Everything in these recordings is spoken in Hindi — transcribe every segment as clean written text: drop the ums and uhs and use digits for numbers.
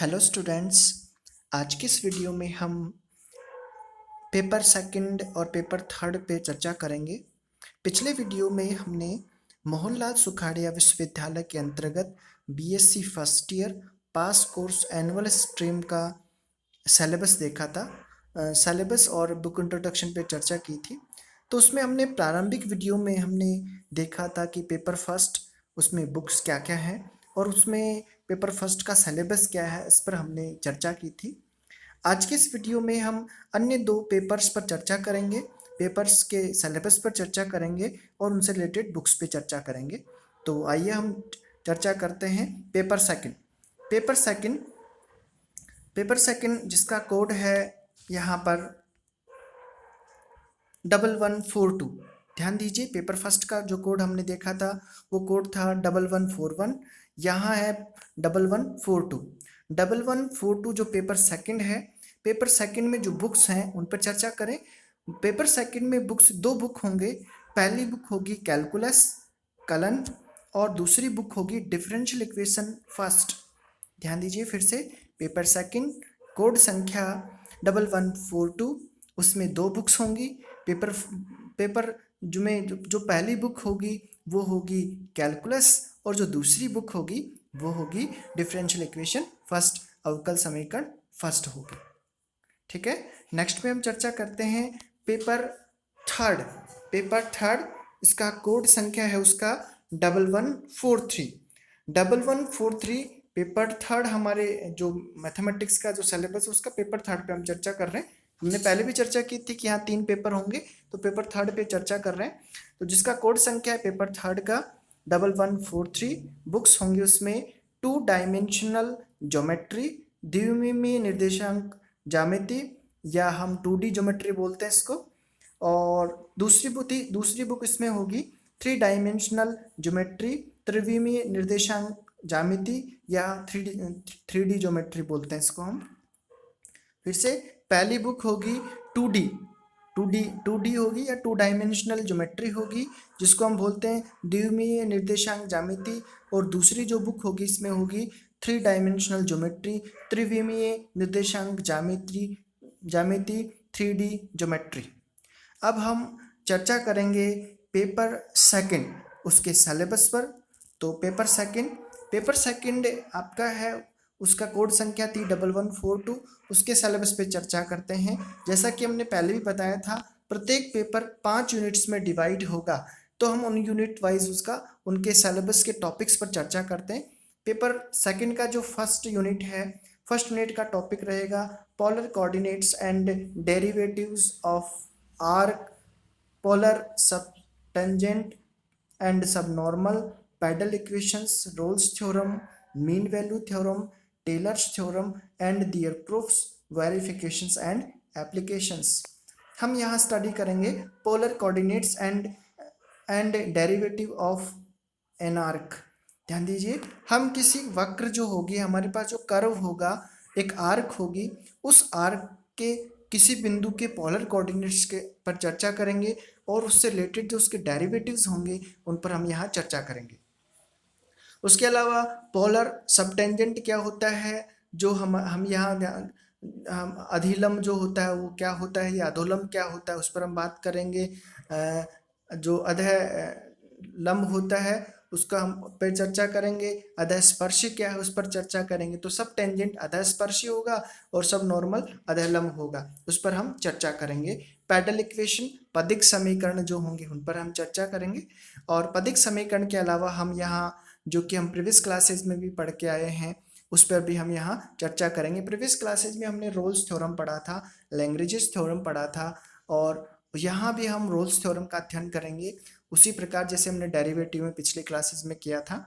Hello students. आज की इस वीडियो में हम पेपर सेकंड और पेपर थर्ड पे चर्चा करेंगे। पिछले वीडियो में हमने मोहनलाल सुखाड़िया विश्वविद्यालय के अंतर्गत बीएससी फर्स्ट ईयर पास कोर्स एनुअल स्ट्रीम का सिलेबस देखा था। सिलेबस और बुक इंट्रोडक्शन पे चर्चा की थी। तो उसमें हमने प्रारंभिक वीडियो में हमने देखा था कि पेपर फर्स्ट उसमें बुक्स क्या क्या हैं और उसमें पेपर फर्स्ट का सिलेबस क्या है, इस पर हमने चर्चा की थी। आज के इस वीडियो में हम अन्य दो पेपर्स पर चर्चा करेंगे, पेपर्स के सिलेबस पर चर्चा करेंगे और उनसे रिलेटेड बुक्स पे चर्चा करेंगे। तो आइए हम चर्चा करते हैं paper second. Paper second paper second जिसका कोड है यहाँ पर 1142। ध्यान दीजिए, पेपर फर्स्ट का जो कोड हमने देखा था वो कोड था 1141, यहाँ है 1142। 1142 जो पेपर सेकंड है, पेपर सेकंड में जो बुक्स हैं उन पर चर्चा करें। पेपर सेकंड में बुक्स दो बुक होंगे। पहली बुक होगी कैलकुलस कलन और दूसरी बुक होगी डिफरेंशियल इक्वेशन फर्स्ट। ध्यान दीजिए फिर से, पेपर सेकंड कोड संख्या 1142, उसमें दो बुक्स होंगी। पेपर पेपर जो पहली बुक होगी वो होगी कैलकुलस और जो दूसरी बुक होगी वो होगी डिफरेंशियल इक्वेशन फर्स्ट, अवकल समीकरण फर्स्ट होगी। ठीक है, नेक्स्ट पे हम चर्चा करते हैं पेपर थर्ड। पेपर थर्ड इसका कोड संख्या है उसका 1143। 1143 पेपर थर्ड हमारे जो मैथमेटिक्स का जो सिलेबस है उसका पेपर थर्ड पे हम चर्चा कर रहे हैं। हमने पहले भी चर्चा की थी कि यहाँ 3 पेपर होंगे, तो पेपर थर्ड पे चर्चा कर रहे हैं। तो जिसका कोड संख्या है पेपर थर्ड का 1143, बुक्स होंगी उसमें 2 डायमेंशनल ज्योमेट्री, द्विमितीय निर्देशांक ज्यामिति या हम 2D ज्योमेट्री बोलते हैं इसको। और दूसरी बुक इसमें होगी 3 डायमेंशनल ज्योमेट्री, त्रिविमीय निर्देशांक ज्यामिति या 3D ज्योमेट्री बोलते हैं इसको हम। फिर से पहली बुक होगी 2D 2D होगी या 2 डायमेंशनल ज्योमेट्री होगी, जिसको हम बोलते हैं द्विमीय निर्देशांक ज्यामिति। और दूसरी जो बुक होगी इसमें होगी 3 डायमेंशनल ज्योमेट्री, त्रिविमीय निर्देशांक ज्यामिति 3D ज्योमेट्री। अब हम चर्चा करेंगे पेपर सेकंड उसके सिलेबस पर। तो पेपर सेकंड आपका है, उसका कोड संख्या थी 1142, उसके सिलेबस पे चर्चा करते हैं। जैसा कि हमने पहले भी बताया था, प्रत्येक पेपर 5 यूनिट्स में डिवाइड होगा, तो हम उन यूनिट वाइज उनके सिलेबस के टॉपिक्स पर चर्चा करते हैं। पेपर सेकंड का जो फर्स्ट यूनिट का टॉपिक रहेगा polar coordinates and derivatives of arc, polar subtangent and subnormal, pedal equations, Rolle's theorem, mean value theorem, Taylor's theorem and their proofs, verifications and applications. हम यहाँ स्टडी करेंगे polar coordinates and derivative of an arc. ध्यान दीजिए, हम किसी वक्र जो होगी, हमारे पास जो कर्व होगा, एक आर्क होगी, उस आर्क के किसी बिंदु के पोलर कोऑर्डिनेट्स के पर चर्चा करेंगे और उससे रिलेटेड जो उसके डेरिवेटिव्स होंगे उन पर हम यहाँ चर्चा करेंगे। उसके अलावा पोलर सबटेंजेंट क्या होता है, जो हम यहाँ अधिलम जो होता है वो क्या होता है, या अधोलम क्या होता है, उस पर हम बात करेंगे। जो अधः लंब होता है उसका हम पे चर्चा करेंगे। अधः स्पर्शी क्या है उस पर चर्चा करेंगे। तो सब टेंजेंट अधः स्पर्शी होगा और सब नॉर्मल अधः लंब होगा, उस पर हम चर्चा करेंगे। पैडल इक्वेशन, पदिक समीकरण जो होंगे उन पर हम चर्चा करेंगे। और पदिक समीकरण के अलावा हम यहाँ जो कि हम प्रीवियस क्लासेस में भी पढ़ के आए हैं उस पर भी हम यहाँ चर्चा करेंगे। प्रीवियस क्लासेस में हमने रोल्स थ्योरम पढ़ा था, लैग्रेंजेस थ्योरम पढ़ा था, और यहाँ भी हम रोल्स थ्योरम का अध्ययन करेंगे उसी प्रकार जैसे हमने डेरिवेटिव में पिछले क्लासेस में किया था।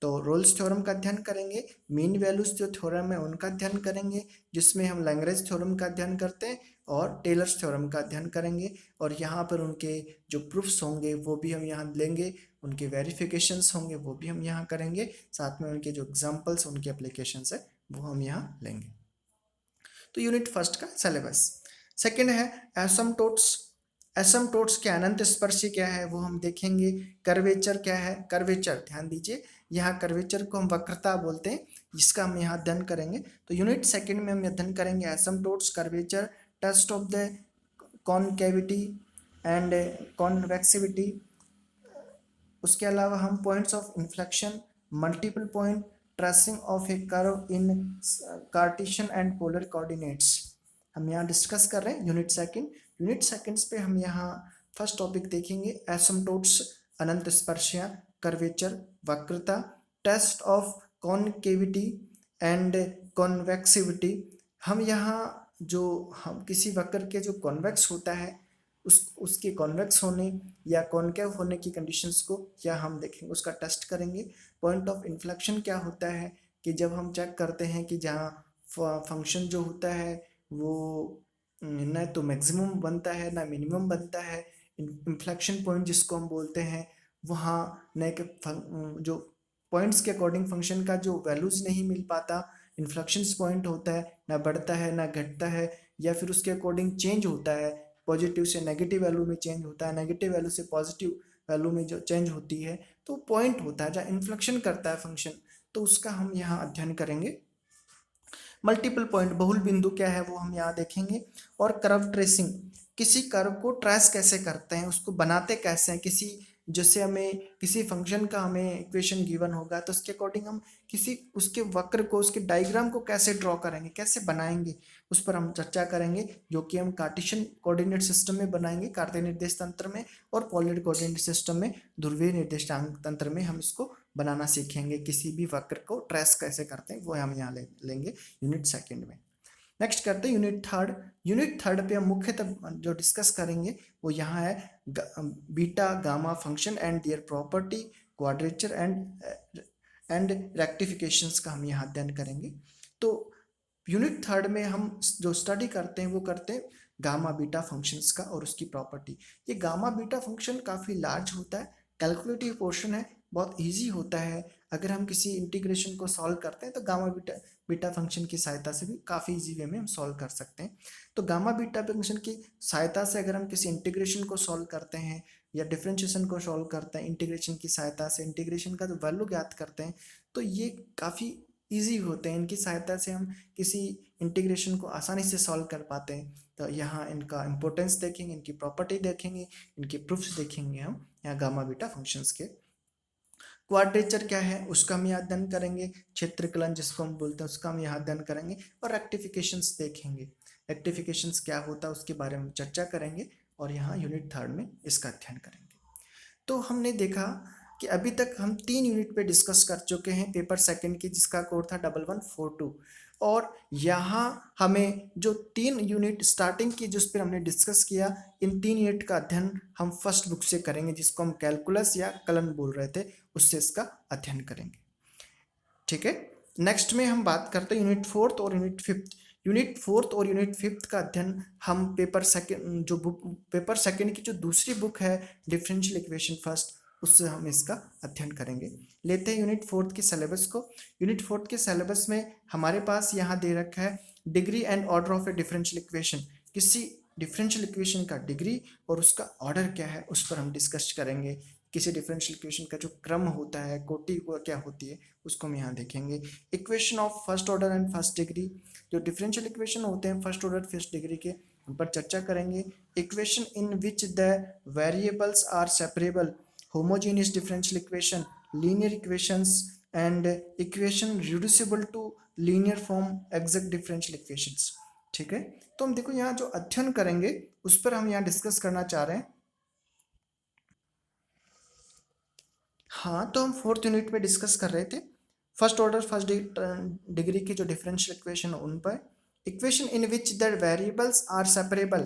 तो रोल्स थ्योरम का अध्ययन करेंगे, मीन वैल्यूज जो थ्योरम है उनका अध्ययन करेंगे, जिसमें हम लैग्रेंज थ्योरम का अध्ययन करते हैं, और टेलर्स थ्योरम का अध्ययन करेंगे। और यहाँ पर उनके जो प्रूफ्स होंगे वो भी हम यहाँ लेंगे, उनके वेरिफिकेशंस होंगे वो भी हम यहाँ करेंगे, साथ में उनके जो एग्जाम्पल्स, उनके एप्लीकेशंस है वो हम यहाँ लेंगे। तो यूनिट फर्स्ट का सिलेबस। सेकेंड है एसिम्पटोट्स। एसिम्प्टोट्स के अनंत स्पर्शी क्या है वो हम देखेंगे। कर्वेचर क्या है, कर्वेचर ध्यान दीजिए, यहाँ कर्वेचर को हम वक्रता बोलते हैं, जिसका हम यहाँ अध्ययन करेंगे। तो यूनिट सेकंड में हम अध्ययन करेंगे asymptotes, curvature, test of the concavity and convexity. उसके अलावा हम points of inflection, multiple point, tracing of a curve in Cartesian and polar coordinates हम यहाँ डिस्कस कर रहे हैं यूनिट सेकंड। यूनिट सेकंड्स पे हम यहाँ फर्स्ट टॉपिक देखेंगे एसिम्प्टोट्स, अनंत स्पर्शियाँ, कर्वेचर, वक्रता, टेस्ट ऑफ कॉनकेविटी एंड कॉन्वेक्सिविटी। हम यहाँ जो हम किसी वक्र के जो कॉन्वेक्स होता है उसके कॉन्वेक्स होने या कॉनकेव होने की कंडीशंस को क्या हम देखेंगे, उसका टेस्ट करेंगे। पॉइंट ऑफ इन्फ्लेक्शन क्या होता है कि जब हम चेक करते हैं कि जहाँ फंक्शन जो होता है वो न तो मैक्सिमम बनता है ना मिनिमम बनता है, इन्फ्लेक्शन पॉइंट जिसको हम बोलते हैं, वहाँ न कि जो पॉइंट्स के अकॉर्डिंग फंक्शन का जो वैल्यूज़ नहीं मिल पाता, इन्फ्लेक्शन पॉइंट होता है, ना बढ़ता है ना घटता है, या फिर उसके अकॉर्डिंग चेंज होता है, पॉजिटिव से नेगेटिव वैल्यू में चेंज होता है, नेगेटिव वैल्यू से पॉजिटिव वैल्यू में जो चेंज होती है, तो पॉइंट होता है जहाँ इन्फ्लेक्शन करता है फंक्शन, तो उसका हम यहाँ अध्ययन करेंगे। मल्टीपल पॉइंट, बहुल बिंदु क्या है वो हम यहाँ देखेंगे। और कर्व ट्रेसिंग, किसी कर्व को ट्रेस कैसे करते हैं, उसको बनाते कैसे हैं, किसी जैसे हमें किसी फंक्शन का हमें इक्वेशन गिवन होगा तो उसके अकॉर्डिंग हम किसी उसके वक्र को, उसके डायग्राम को कैसे ड्रॉ करेंगे, कैसे बनाएंगे, उस पर हम चर्चा करेंगे, जो कि हम कार्टेशियन कोऑर्डिनेट सिस्टम में बनाएंगे, कार्तीय निर्देश तंत्र में, और पॉलर कोऑर्डिनेट सिस्टम में, ध्रुवीय निर्देशांक तंत्र में हम इसको बनाना सीखेंगे। किसी भी वक्र को ट्रेस कैसे करते हैं वो हम यहाँ लेंगे यूनिट सेकंड में। नेक्स्ट करते हैं यूनिट थर्ड। यूनिट थर्ड पे हम मुख्यतः जो डिस्कस करेंगे वो यहाँ है beta gamma function and their property, quadrature and rectifications का हम यहाँ अध्ययन करेंगे। तो यूनिट थर्ड में हम जो स्टडी करते हैं वो करते हैं गामा बीटा फंक्शंस का और उसकी प्रॉपर्टी। ये गामा बीटा फंक्शन काफ़ी लार्ज होता है, कैलकुलेटिव पोर्शन है, बहुत इजी होता है। अगर हम किसी इंटीग्रेशन को सॉल्व करते हैं तो गामा बीटा फंक्शन की सहायता से भी काफ़ी इजी वे में हम सॉल्व कर सकते हैं। तो गामा बीटा फंक्शन की सहायता से अगर हम किसी इंटीग्रेशन को सॉल्व करते हैं या डिफरेंशिएशन को सॉल्व करते हैं, इंटीग्रेशन की सहायता से इंटीग्रेशन का जो वैल्यू ज्ञात करते हैं, तो ये काफ़ी ईजी होते हैं। इनकी सहायता से हम किसी इंटीग्रेशन को आसानी से सॉल्व कर पाते हैं। तो यहाँ इनका इंपॉर्टेंस देखेंगे, इनकी प्रॉपर्टी देखेंगे, इनके प्रूफ्स देखेंगे हम यहाँ गामा बीटा फंक्शंस के। क्वाड्रेचर क्या है उसका हम यहाँ अध्ययन करेंगे, क्षेत्रकलन जिसको हम बोलते हैं उसका हम यहाँ अध्ययन करेंगे, और रेक्टिफिकेशंस देखेंगे, रेक्टिफिकेशंस क्या होता है उसके बारे में चर्चा करेंगे, और यहाँ यूनिट थर्ड में इसका अध्ययन करेंगे। तो हमने देखा कि अभी तक हम 3 यूनिट पे डिस्कस कर चुके हैं पेपर सेकंड की, जिसका कोड था 1142, और यहाँ हमें जो 3 यूनिट स्टार्टिंग की जिस पर हमने डिस्कस किया, इन 3 यूनिट का अध्ययन हम फर्स्ट बुक से करेंगे, जिसको हम कैलकुलस या कलन बोल रहे थे, उससे इसका अध्ययन करेंगे। ठीक है, नेक्स्ट में हम बात करते हैं यूनिट फोर्थ और यूनिट फिफ्थ। यूनिट फोर्थ और यूनिट फिफ्थ का अध्ययन हम पेपर सेकंड की जो दूसरी बुक है डिफरेंशियल इक्वेशन फर्स्ट, उससे हम इसका अध्ययन करेंगे। लेते हैं यूनिट फोर्थ के सिलेबस को। यूनिट फोर्थ के सिलेबस में हमारे पास यहाँ दे रखा है degree and order of A differential equation. किसी डिफरेंशियल इक्वेशन का डिग्री और उसका ऑर्डर क्या है उस पर हम डिस्कस करेंगे। किसी डिफरेंशियल इक्वेशन का जो क्रम होता है, कोटि क्या होती है, उसको हम यहाँ देखेंगे। Equation of first order and first degree, जो डिफरेंशियल इक्वेशन होते हैं फर्स्ट ऑर्डर फर्स्ट डिग्री के, उन पर चर्चा करेंगे। Equation in which the variables are separable, homogeneous differential equation, linear equations and equation reducible to linear form, exact differential equations. ठीक है, तो हम देखो यहाँ जो अध्ययन करेंगे उस पर हम यहाँ डिस्कस करना चाह रहे हैं। हाँ, तो हम फोर्थ यूनिट में डिस्कस कर रहे थे फर्स्ट ऑर्डर फर्स्ट डिग्री की जो डिफरेंशियल इक्वेशन उन पर। Equation in which the variables are separable,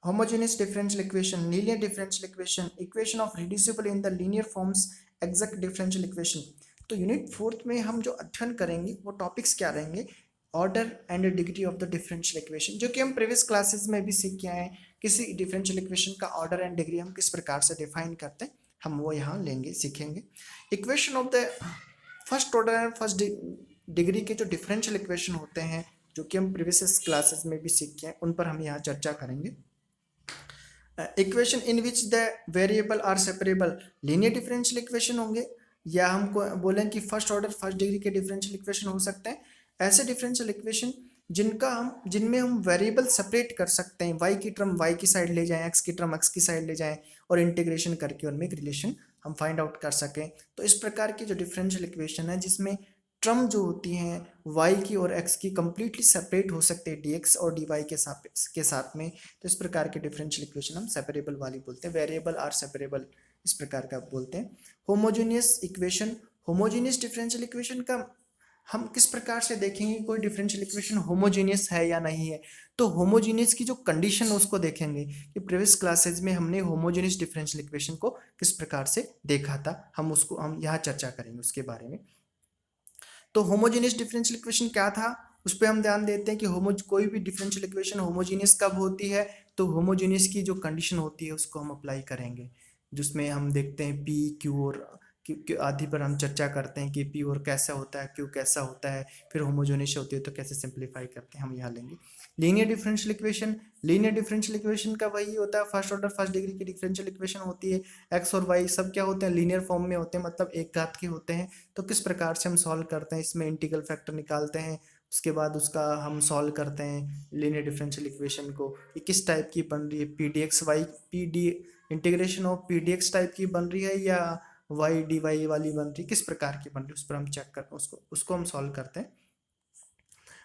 homogeneous differential equation, linear differential equation, equation of reducible in the linear forms, exact differential equation. तो यूनिट फोर्थ में हम जो अध्ययन करेंगे वो टॉपिक्स क्या रहेंगे, order and degree of the differential equation, जो कि हम प्रीवियस क्लासेस में भी सीख के आए हैं। किसी डिफरेंशियल इक्वेशन का ऑर्डर एंड डिग्री हम किस प्रकार से डिफाइन करते हैं, हम वो यहाँ लेंगे, सीखेंगे। Equation of the first order and first degree के जो डिफरेंशियल इक्वेशन होते हैं, जो कि हम प्रीवियस क्लासेस में भी सीख के हैं, उन पर हम यहाँ चर्चा करेंगे। Equation in which the variable are separable linear differential equation होंगे, या हमको बोलें कि फर्स्ट ऑर्डर फर्स्ट डिग्री के डिफरेंशियल इक्वेशन हो सकते हैं। ऐसे डिफरेंशियल इक्वेशन जिनमें हम वेरिएबल सेपरेट कर सकते हैं, y की टर्म y की साइड ले जाएं, x की टर्म x की साइड ले जाएं और इंटीग्रेशन करके उनमें एक रिलेशन हम फाइंड आउट कर सकें। तो इस प्रकार की जो डिफरेंशियल इक्वेशन है जिसमें टर्म जो होती हैं y की और x की कंप्लीटली सेपरेट हो सकते हैं dx और dy के साथ में, तो इस प्रकार के डिफरेंशियल इक्वेशन हम सेपरेबल वाली बोलते हैं, वेरिएबल आर सेपरेबल इस प्रकार का बोलते हैं। Homogeneous equation, homogeneous differential equation का हम किस प्रकार से देखेंगे कोई डिफरेंशियल इक्वेशन होमोजेनियस है या नहीं है। तो होमोजेनियस की जो कंडीशन है उसको देखेंगे कि प्रीवियस क्लासेज में हमने होमोजेनियस डिफरेंशियल इक्वेशन को किस प्रकार से देखा था, हम यहाँ चर्चा करेंगे उसके बारे में। तो होमोजेनियस डिफरेंशियल इक्वेशन क्या था उस पर हम ध्यान देते हैं कि कोई भी डिफरेंशियल इक्वेशन होमोजेनियस कब होती है, तो होमोजेनियस की जो कंडीशन होती है उसको हम अप्लाई करेंगे, जिसमें हम देखते हैं पी क्यू और आदि पर हम चर्चा करते हैं कि पी और कैसा होता है, क्यू कैसा होता है, फिर होमोजेनियस होती है तो कैसे सिंप्लीफाई करते हैं हम यहाँ लेंगे। Linear differential equation, linear differential equation का वही होता है फर्स्ट ऑर्डर फर्स्ट डिग्री की डिफरेंशियल इक्वेशन होती है। एक्स और वाई सब क्या होते हैं लीनियर फॉर्म में होते हैं, मतलब एक घात के होते हैं। तो किस प्रकार से हम सॉल्व करते हैं, इसमें इंटीग्रल फैक्टर निकालते हैं, उसके बाद उसका हम सॉल्व करते हैं लीनियर डिफरेंशियल इक्वेशन को, ये किस टाइप की बन रही है, P D X Y P D integration of P D X type की बन रही है या वाई डी वाई वाली बन रही है, किस प्रकार की बन रही है उस पर हम चेक कर उसको हम सॉल्व करते हैं।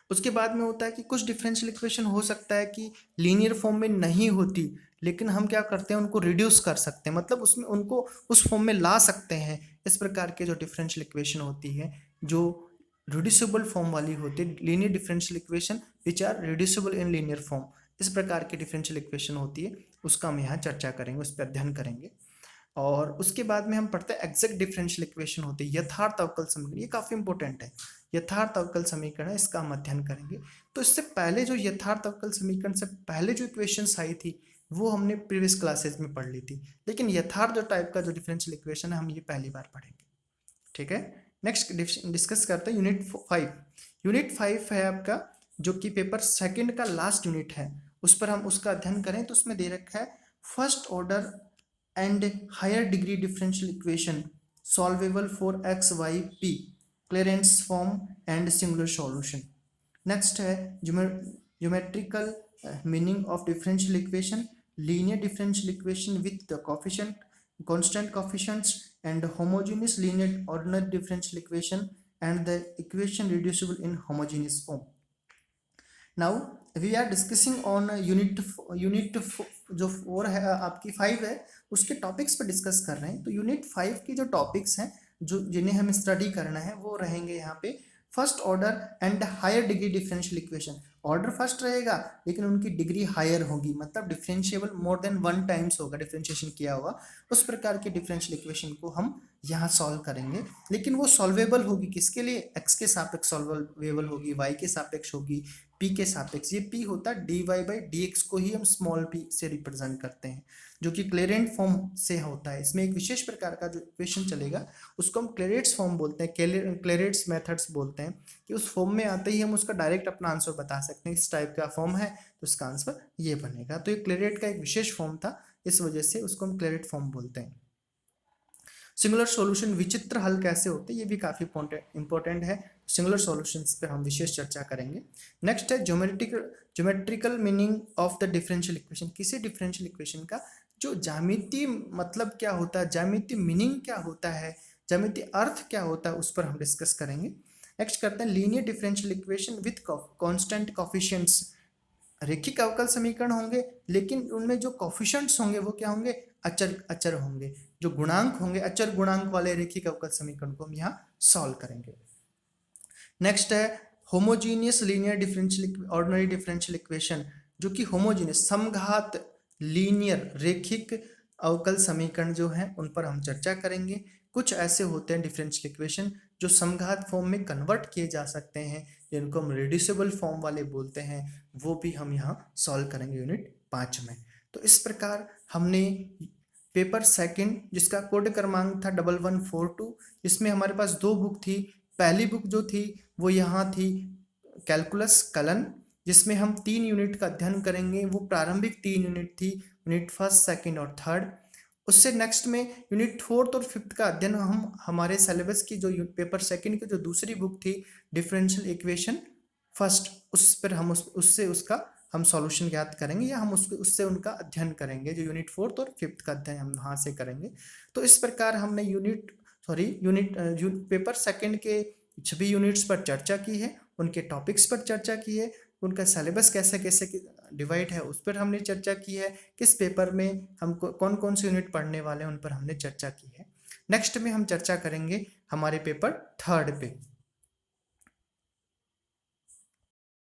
उसके बाद में होता है कि कुछ डिफरेंशियल इक्वेशन हो सकता है कि लीनियर फॉर्म में नहीं होती, लेकिन हम क्या करते हैं उनको रिड्यूस कर सकते हैं, मतलब उसमें उनको उस फॉर्म में ला सकते हैं। इस प्रकार के जो डिफरेंशियल इक्वेशन होती है जो रिड्यूसिबल फॉर्म वाली होती है, linear differential equation which are reducible in linear form, इस प्रकार की डिफरेंशियल इक्वेशन होती है, उसका हम यहाँ चर्चा करेंगे, उस पर अध्ययन करेंगे। और उसके बाद में हम पढ़ते हैं एग्जैक्ट डिफरेंशियल इक्वेशन होती है, यथार्थ अवकल समीकरण, ये काफ़ी इंपॉर्टेंट है। यथार्थ अवकल समीकरण है, इसका हम अध्ययन करेंगे। तो इससे पहले जो यथार्थ अवकल समीकरण से पहले जो इक्वेशंस आई थी वो हमने प्रीवियस क्लासेज में पढ़ ली थी, लेकिन यथार्थ जो टाइप का जो डिफरेंशियल इक्वेशन है हम ये पहली बार पढ़ेंगे। ठीक है, नेक्स्ट डिस्कस करते हैं यूनिट 5। यूनिट 5 है आपका जो कि पेपर सेकंड का लास्ट यूनिट है, उस पर हम उसका अध्ययन करें। तो उसमें दे रखा है first order and higher degree differential equation solvable for x y p Clarence form and singular solution। next है geometrical meaning of differential equation, linear differential equation with the constant coefficients and homogeneous linear ordinary differential equation and the equation reducible in homogeneous form। Now we are discussing on unit जो 4 है आपकी 5 है उसके टॉपिक्स पर डिस्कस कर रहे हैं। तो यूनिट 5 की जो टॉपिक्स हैं जो जिन्हें हमें स्टडी करना है वो रहेंगे यहाँ पे first order and higher degree differential equation. Order first रहेगा लेकिन उनकी डिग्री हायर होगी, मतलब डिफरेंशिएबल मोर देन 1 टाइम्स होगा डिफरेंशिएशन किया हुआ, उस प्रकार की डिफरेंशियल इक्वेशन को हम यहाँ सॉल्व करेंगे। लेकिन वो सॉल्वेबल होगी किसके लिए, एक्स के सापेक्ष सॉल्वेबल होगी, वाई के सापेक्ष होगी, पी के सापेक्ष। ये पी होता है D Y by D X को ही हम स्मॉल पी से रिप्रेजेंट करते हैं जो कि क्लेरेंट फॉर्म से होता है। इसमें एक विशेष प्रकार का जो इक्वेशन चलेगा उसको हम क्लेरेट्स फॉर्म बोलते हैं, क्लेरेट्स मेथड्स बोलते हैं, कि उस फॉर्म में आते ही हम उसका डायरेक्ट अपना आंसर बता सकते हैं इस टाइप का फॉर्म है तो इसका आंसर ये बनेगा। तो ये क्लेरेट का एक विशेष फॉर्म था, इस वजह से उसको हम क्लेरेट फॉर्म बोलते हैं। सिंगुलर सॉल्यूशन विचित्र हल कैसे होते हैं ये भी काफ़ी इंपॉर्टेंट है, सिंगुलर सॉल्यूशंस पर हम विशेष चर्चा करेंगे। नेक्स्ट है geometrical meaning of the differential equation, किसी डिफरेंशियल इक्वेशन का जो ज्यामितीय मतलब क्या होता है, ज्यामितीय मीनिंग क्या होता है, ज्यामितीय अर्थ क्या होता है, उस पर हम डिस्कस करेंगे। नेक्स्ट करते हैं linear differential equation with constant coefficients, रेखिक अवकल समीकरण होंगे लेकिन उनमें जो कोफिशिएंट्स होंगे वो क्या होंगे, अचर होंगे, जो गुणांक होंगे अचर गुणांक वाले रेखिक अवकल समीकरण को हम यहाँ सॉल्व करेंगे। नेक्स्ट है homogeneous linear differential ordinary differential equation, जो कि होमोजीनियस समघात लीनियर रेखिक अवकल समीकरण जो हैं उन पर हम चर्चा करेंगे। कुछ ऐसे होते हैं डिफरेंशियल इक्वेशन जो समघात फॉर्म में कन्वर्ट किए जा सकते हैं, जिनको हम रिड्यूसिबल फॉर्म वाले बोलते हैं, वो भी हम यहाँ सॉल्व करेंगे यूनिट 5 में। तो इस प्रकार हमने पेपर सेकंड जिसका कोड क्रमांक था 1142, इसमें हमारे पास 2 बुक थी। पहली बुक जो थी वो यहाँ थी कैलकुलस कलन, जिसमें हम 3 यूनिट का अध्ययन करेंगे, वो प्रारंभिक 3 यूनिट थी यूनिट फर्स्ट, सेकंड और थर्ड। उससे नेक्स्ट में यूनिट फोर्थ और फिफ्थ का अध्ययन हम हमारे सिलेबस की जो पेपर सेकंड की जो दूसरी बुक थी डिफरेंशियल इक्वेशन फर्स्ट, उस पर हम उससे उसका हम सॉल्यूशन ज्ञात करेंगे, या हम उससे उनका अध्ययन करेंगे। जो यूनिट फोर्थ और फिफ्थ का अध्ययन हम वहाँ से करेंगे। तो इस प्रकार हमने यूनिट पेपर सेकंड के सभी यूनिट्स पर चर्चा की है, उनके टॉपिक्स पर चर्चा की है, उनका सिलेबस कैसे कैसे डिवाइड है उस पर हमने चर्चा की है, किस पेपर में हमको कौन कौन से यूनिट पढ़ने वाले हैं उन पर हमने चर्चा की है। नेक्स्ट में हम चर्चा करेंगे हमारे पेपर थर्ड पे।